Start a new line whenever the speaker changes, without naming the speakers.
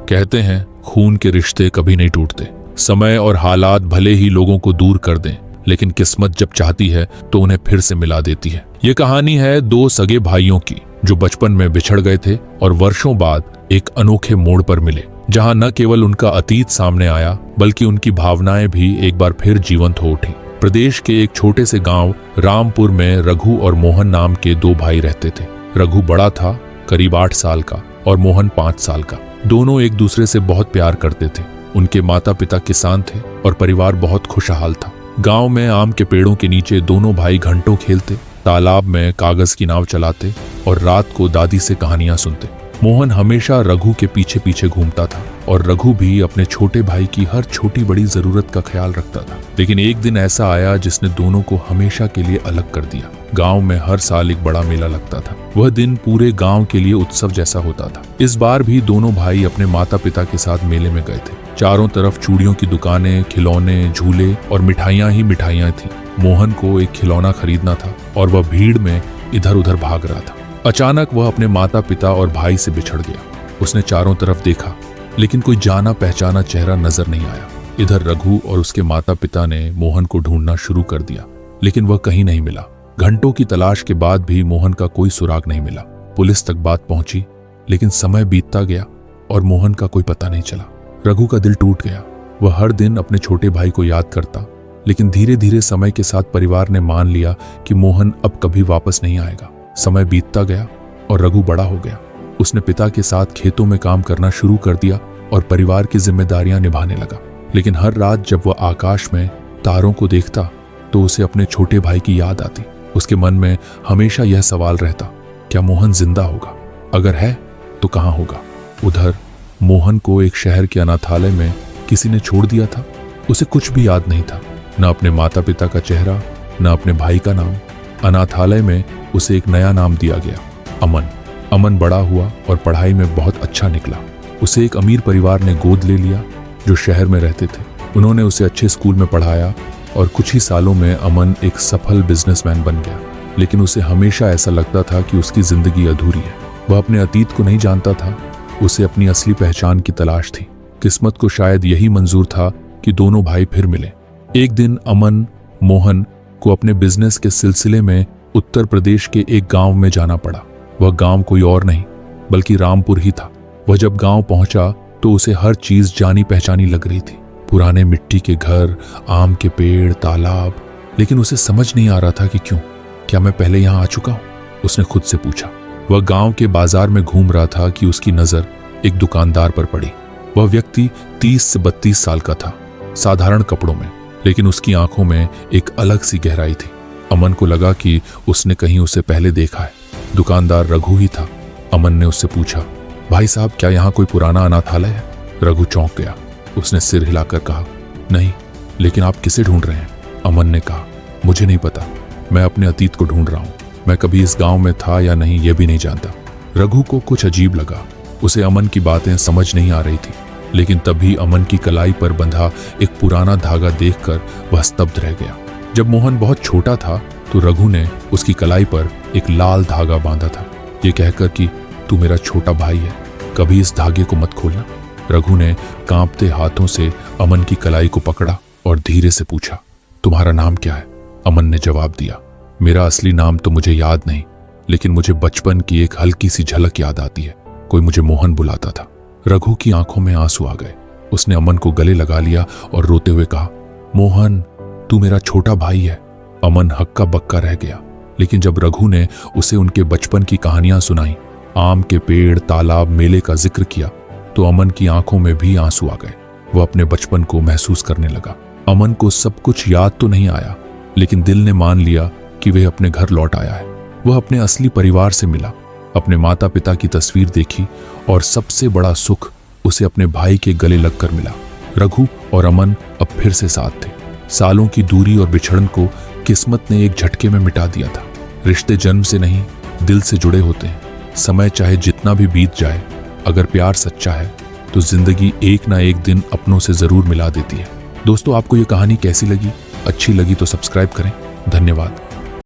कहते हैं खून के रिश्ते कभी नहीं टूटते। समय और हालात भले ही लोगों को दूर कर दें, लेकिन किस्मत जब चाहती है तो उन्हें फिर से मिला देती है। ये कहानी है दो सगे भाइयों की जो बचपन में बिछड़ गए थे और वर्षों बाद एक अनोखे मोड़ पर मिले, जहां न केवल उनका अतीत सामने आया बल्कि उनकी भावनाएं भी एक बार फिर जीवंत हो उठी। प्रदेश के एक छोटे से गांव रामपुर में रघु और मोहन नाम के दो भाई रहते थे। रघु बड़ा था, करीब 8 साल का, और मोहन 5 साल का। दोनों एक दूसरे से बहुत प्यार करते थे। उनके माता पिता किसान थे और परिवार बहुत खुशहाल था। गांव में आम के पेड़ों के नीचे दोनों भाई घंटों खेलते, तालाब में कागज की नाव चलाते और रात को दादी से कहानियां सुनते। मोहन हमेशा रघु के पीछे पीछे घूमता था और रघु भी अपने छोटे भाई की हर छोटी बड़ी जरूरत का ख्याल रखता था। लेकिन एक दिन ऐसा आया जिसने दोनों को हमेशा के लिए अलग कर दिया। गांव में हर साल एक बड़ा मेला लगता था। वह दिन पूरे गांव के लिए उत्सव जैसा होता था। इस बार भी दोनों भाई अपने माता पिता के साथ मेले में गए थे। चारों तरफ चूड़ियों की दुकानें, खिलौने, झूले और मिठाइयां ही मिठाइयां थी। मोहन को एक खिलौना खरीदना था और वह भीड़ में इधर उधर भाग रहा था। अचानक वह अपने माता पिता और भाई से बिछड़ गया। उसने चारों तरफ देखा, लेकिन कोई जाना पहचाना चेहरा नजर नहीं आया। इधर रघु और उसके माता पिता ने मोहन को ढूंढना शुरू कर दिया, लेकिन वह कहीं नहीं मिला। घंटों की तलाश के बाद भी मोहन का कोई सुराग नहीं मिला। पुलिस तक बात पहुंची, लेकिन समय बीतता गया और मोहन का कोई पता नहीं चला। रघु का दिल टूट गया। वह हर दिन अपने छोटे भाई को याद करता, लेकिन धीरे धीरे समय के साथ परिवार ने मान लिया कि मोहन अब कभी वापस नहीं आएगा। समय बीतता गया और रघु बड़ा हो गया। उसने पिता के साथ खेतों में काम करना शुरू कर दिया और परिवार की जिम्मेदारियां निभाने लगा। लेकिन हर रात जब वह आकाश में तारों को देखता तो उसे अपने छोटे भाई की याद आती। उसके मन में हमेशा यह सवाल रहता, क्या मोहन जिंदा होगा? अगर है तो कहाँ होगा? उधर मोहन को एक शहर के अनाथालय में किसी ने छोड़ दिया था। उसे कुछ भी याद नहीं था, न अपने माता पिता का चेहरा, न अपने भाई का नाम। अनाथालय में उसे एक नया नाम दिया गया, अमन। अमन बड़ा हुआ और पढ़ाई में बहुत अच्छा निकला। उसे एक अमीर परिवार ने गोद ले लिया जो शहर में रहते थे। उन्होंने उसे अच्छे स्कूल में पढ़ाया और कुछ ही सालों में अमन एक सफल बिजनेसमैन बन गया। लेकिन उसे हमेशा ऐसा लगता था कि उसकी जिंदगी अधूरी है। वह अपने अतीत को नहीं जानता था। उसे अपनी असली पहचान की तलाश थी। किस्मत को शायद यही मंजूर था कि दोनों भाई फिर मिले। एक दिन अमन मोहन को अपने बिजनेस के सिलसिले में उत्तर प्रदेश के एक गांव में जाना पड़ा। वह गांव कोई और नहीं बल्कि रामपुर ही था। वह जब गांव पहुंचा तो उसे हर चीज जानी पहचानी लग रही थी। पुराने मिट्टी के घर, आम के पेड़, तालाब। लेकिन उसे समझ नहीं आ रहा था कि क्यों। क्या मैं पहले यहां आ चुका हूं? उसने खुद से पूछा। वह गांव के बाजार में घूम रहा था कि उसकी नजर एक दुकानदार पर पड़ी। वह व्यक्ति 30 से 32 साल का था, साधारण कपड़ों में, लेकिन उसकी आंखों में एक अलग सी गहराई थी। अमन को लगा कि उसने कहीं उसे पहले देखा है। दुकानदार रघु ही था। अमन ने उससे पूछा, भाई साहब, क्या यहाँ कोई पुराना अनाथालय है? रघु चौंक गया। उसने सिर हिलाकर कहा, नहीं, लेकिन आप किसे ढूंढ रहे हैं? अमन ने कहा, मुझे नहीं पता। मैं अपने अतीत को ढूंढ रहा हूँ। मैं कभी इस गांव में था या नहीं यह भी नहीं जानता। रघु को कुछ अजीब लगा। उसे अमन की बातें समझ नहीं आ रही थी। लेकिन तभी अमन की कलाई पर बंधा एक पुराना धागा देखकर वह स्तब्ध रह गया। जब मोहन बहुत छोटा था तो रघु ने उसकी कलाई पर एक लाल धागा बांधा था, ये कहकर कि तू मेरा छोटा भाई है, कभी इस धागे को मत खोलना। रघु ने कांपते हाथों से अमन की कलाई को पकड़ा और धीरे से पूछा, तुम्हारा नाम क्या है? अमन ने जवाब दिया, मेरा असली नाम तो मुझे याद नहीं, लेकिन मुझे बचपन की एक हल्की सी झलक याद आती है। कोई मुझे मोहन बुलाता था। रघु की आंखों में आंसू आ गए। उसने अमन को गले लगा लिया और रोते हुए कहा, मोहन, तू मेरा छोटा भाई है। अमन हक्का बक्का रह गया। लेकिन जब रघु ने उसे उनके बचपन की कहानियां सुनाई, आम के पेड़, तालाब, मेले का जिक्र किया, तो अमन की आंखों में भी आंसू आ गए। वह अपने बचपन को महसूस करने लगा। अमन को सब कुछ याद तो नहीं आया, लेकिन दिल ने मान लिया कि वह अपने घर लौट आया है। वह अपने असली परिवार से मिला, अपने माता पिता की तस्वीर देखी और सबसे बड़ा सुख उसे अपने भाई के गले लगकर मिला। रघु और अमन अब फिर से साथ थे। सालों की दूरी और बिछड़न को किस्मत ने एक झटके में मिटा दिया था। रिश्ते जन्म से नहीं, दिल से जुड़े होते हैं। समय चाहे जितना भी बीत जाए, अगर प्यार सच्चा है तो जिंदगी एक ना एक दिन अपनों से जरूर मिला देती है। दोस्तों, आपको ये कहानी कैसी लगी? अच्छी लगी तो सब्सक्राइब करें। धन्यवाद।